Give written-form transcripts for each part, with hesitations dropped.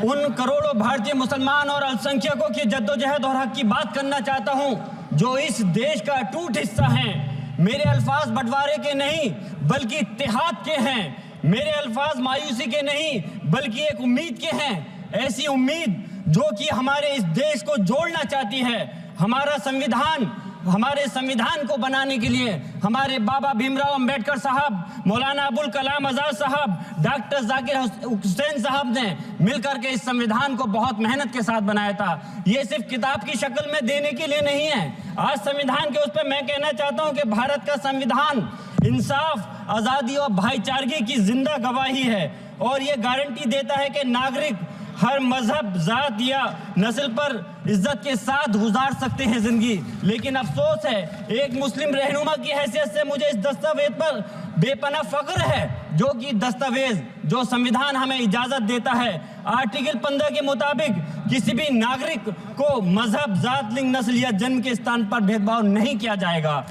उन करोड़ों भारतीय मुसलमान और अल्पसंख्यकों की जद्दोजहद और हक की बात करना चाहता हूं जो इस देश का अटूट हिस्सा हैं। मेरे अल्फाज बंटवारे के नहीं बल्कि इत्तेहाद के हैं। मेरे अल्फाज मायूसी के नहीं बल्कि एक उम्मीद के हैं। ऐसी उम्मीद जो कि हमारे इस देश को जोड़ना चाहती है। हमारे संविधान को बनाने के लिए हमारे बाबा भीमराव अंबेडकर साहब, मौलाना अबुल कलाम आजाद साहब, डॉक्टर जाकिर हुसैन साहब ने मिलकर के इस संविधान को बहुत मेहनत के साथ बनाया था। ये सिर्फ किताब की शक्ल में देने के लिए नहीं है। आज संविधान के उस पर मैं कहना चाहता हूं कि भारत का संविधान इंसाफ, आजादी और भाईचारगी की जिंदा गवाही है और ये गारंटी देता है कि नागरिक हर मजहब, जात या नस्ल पर इज्जत के साथ गुजार सकते हैं जिंदगी। लेकिन अफसोस है, एक मुस्लिम रहनुमा की हैसियत से मुझे इस दस्तावेज पर बेपनाह फख्र है जो कि दस्तावेज जो संविधान हमें इजाजत देता है। आर्टिकल 15 के मुताबिक किसी भी नागरिक को मजहब, जात, लिंग, नस्ल या जन्म के स्थान पर भेदभाव नहीं किया जाएगा।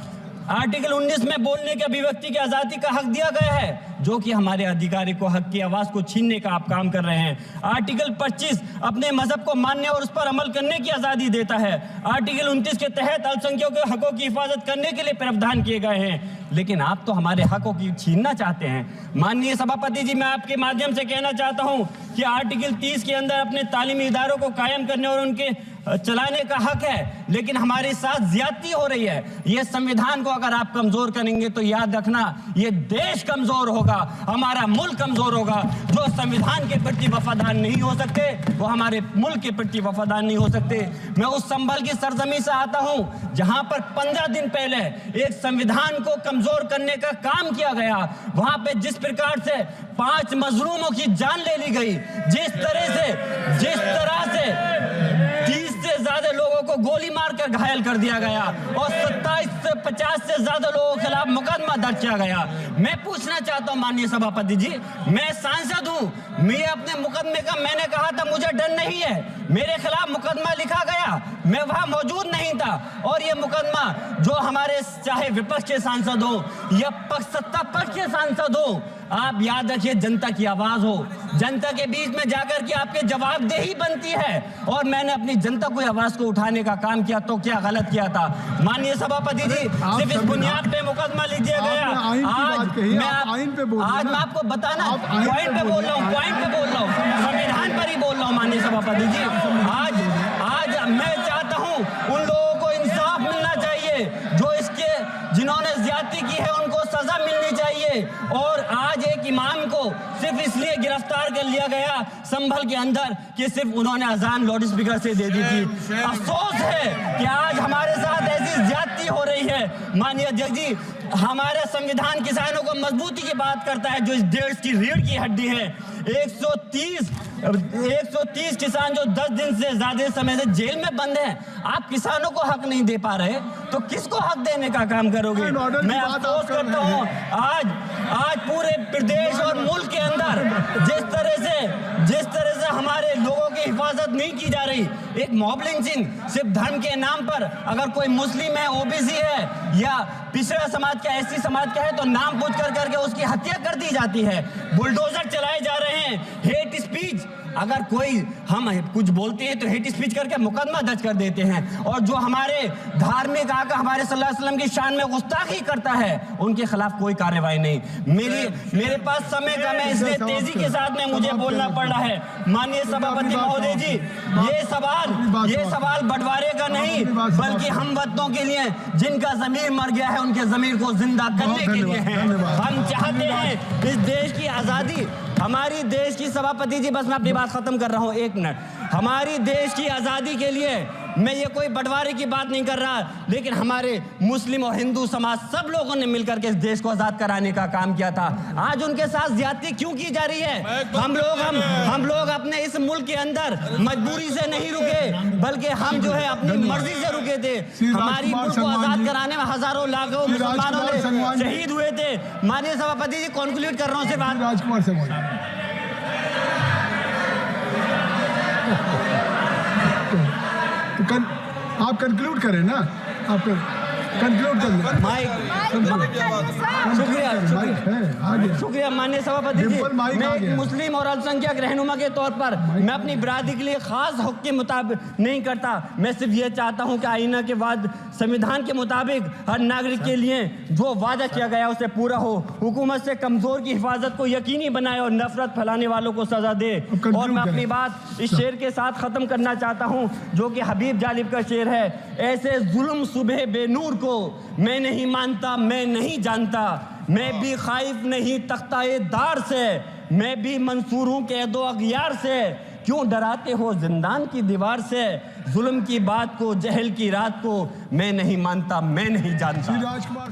आर्टिकल 19 में बोलने के अभिव्यक्ति की आज़ादी का हक दिया गया है जो कि हमारे अधिकारी को हक की आवाज़ को छीनने का आप काम कर रहे हैं। आर्टिकल 25 अपने मजहब को मानने और उस पर अमल करने की आज़ादी देता है। आर्टिकल 29 के तहत अल्पसंख्यकों के हकों की हिफाजत करने के लिए प्रावधान किए गए हैं। लेकिन आप तो हमारे हकों की छीनना चाहते हैं। माननीय सभापति जी, मैं आपके माध्यम से कहना चाहता हूं कि आर्टिकल 30 के अंदर अपने तालीमी इदारों को कायम करने और उनके चलाने का हक है, लेकिन हमारे साथ ज्यादती हो रही है। ये संविधान को अगर आप कमजोर करेंगे तो याद रखना ये देश कमजोर होगा, हमारा मुल्क कमजोर होगा। जो संविधान के प्रति वफादार नहीं हो सकते वो हमारे मुल्क के प्रति वफादार नहीं हो सकते। मैं उस संभल की सरजमी से आता हूं जहां पर 15 दिन पहले एक संविधान को कमजोर करने का काम किया गया। वहां पे जिस प्रकार से 5 मजलूमों की जान ले ली गई, जिस तरह से 30 से ज्यादा लोगों को गोली मारकर घायल कर दिया गया और 27 से 50 से ज्यादा लोगों के खिलाफ मुकदमा दर्ज किया गया। मैं पूछना चाहता हूं माननीय सभापति जी, मैं सांसद हूं, मैं अपने मुकदमे का मैंने कहा था मुझे डर नहीं है, मेरे खिलाफ मुकदमा लिखा गया, मैं वहां मौजूद नहीं था और ये मुकदमा जो हमारे चाहे विपक्ष के सांसद हो या सत्ता पक्ष के सांसद हो, आप याद रखिए जनता की आवाज हो, जनता के बीच में जाकर के आपके जवाबदेही बनती है। और मैंने अपनी जनता को आवाज को उठाने का काम किया तो क्या गलत किया था माननीय सभापति जी? सिर्फ इस बुनियाद पे मुकदमा लिख दिया गया। आज मैं आपको बताना पॉइंट पे बोल रहा हूँ, संविधान पर ही बोल रहा हूँ माननीय सभापति जी। आज मैं चाहता हूँ उन लोगों को इंसाफ मिलना चाहिए जो जिन्होंने ज्यादती की है, उनको सजा मिलनी चाहिए। और आज एक इमाम को सिर्फ इसलिए गिरफ्तार कर लिया गया संभल के अंदर कि सिर्फ उन्होंने अजान लाउड स्पीकर से दे दी थी। अफसोस है कि आज हमारे साथ ऐसी ज्यादती हो रही है। माननीय अध्यक्ष जी, हमारा संविधान किसानों को मजबूती की बात करता है जो इस देश की रीढ़ की हड्डी है। 130 किसान जो 10 दिन से ज्यादा समय से जेल में बंद हैं, आप किसानों को हक नहीं दे पा रहे तो किसको हक देने का काम करोगे? मैं अफसोस करता हूँ आज पूरे प्रदेश और मुल्क के अंदर जिस तरह से हमारे लोगों की हिफाजत नहीं की जा रही। एक मॉब लिंचिंग सिर्फ धर्म के नाम पर, अगर कोई मुस्लिम है, ओबीसी है या पिछड़ा समाज का, एससी समाज का है तो नाम पूछ करके उसकी हत्या कर दी जाती है। बुलडोजर चलाए जा रहे हैं। हेट स्पीच, अगर कोई हम कुछ बोलते हैं तो हेट स्पीच करके मुकदमा दर्ज कर देते हैं। और जो हमारे धार्मिक आका हमारे सल्लल्लाहु अलैहि वसल्लम की शान में गुस्ताखी करता है उनके खिलाफ कोई कार्रवाई नहीं। मेरे पास समय कम है इसलिए तेजी के साथ में मुझे बोलना पड़ रहा है। माननीय सभापति महोदय जी, ये सवाल बंटवारे का नहीं बल्कि हम वतनों के लिए जिनका जमीर मर गया है उनके जमीर को जिंदा करने के लिए है। हम चाहते हैं इस देश की आजादी, हमारी देश की सभापति जी, बस मैं अपनी बात खत्म कर रहा हूं, 1 मिनट। हमारी देश की आजादी के लिए मैं ये कोई बंटवारे की बात नहीं कर रहा, लेकिन हमारे मुस्लिम और हिंदू समाज सब लोगों ने मिलकर के इस देश को आजाद कराने का काम किया था। आज उनके साथ ज्यादती क्यों की जा रही है? हम लोग अपने इस मुल्क के अंदर मजबूरी से नहीं रुके बल्कि हम जो है अपनी मर्जी से रुके थे। हमारी मुल्क को आजाद कराने में हजारों लाखों मुसलमानों ने शहीद हुए थे। माननीय सभापति जी, कॉन्क्लूड कर रहा हूँ, सिर्फ राजकुमार से तो आप कंक्लूड करें ना, आप कंक्लूड कर लें। माइक शुक्रिया माननीय सभापति जी। मैं एक मुस्लिम और अल्पसंख्यक रहनुमा के तौर पर मैं अपनी बिरादरी के लिए खास हक के मुताबिक नहीं करता। मैं सिर्फ ये चाहता हूं कि आईना के बाद संविधान के मुताबिक हर नागरिक के लिए जो वादा किया गया उसे पूरा हो, हुकूमत से कमजोर की हिफाजत को यकीनी बनाए और नफरत फैलाने वालों को सजा दे। और मैं अपनी बात इस शेर के साथ खत्म करना चाहता हूं जो कि हबीब जालिब का शेर है। ऐसे जुल्म सुबह बेनूर को मैं नहीं मानता, मैं नहीं जानता, मैं भी खाइफ नहीं तख्ताए दार से, मैं भी मंसूर हूं कैदो अगयार से, क्यों डराते हो जिंदान की दीवार से, जुल्म की बात को जहल की रात को मैं नहीं मानता, मैं नहीं जानता। राजकुमार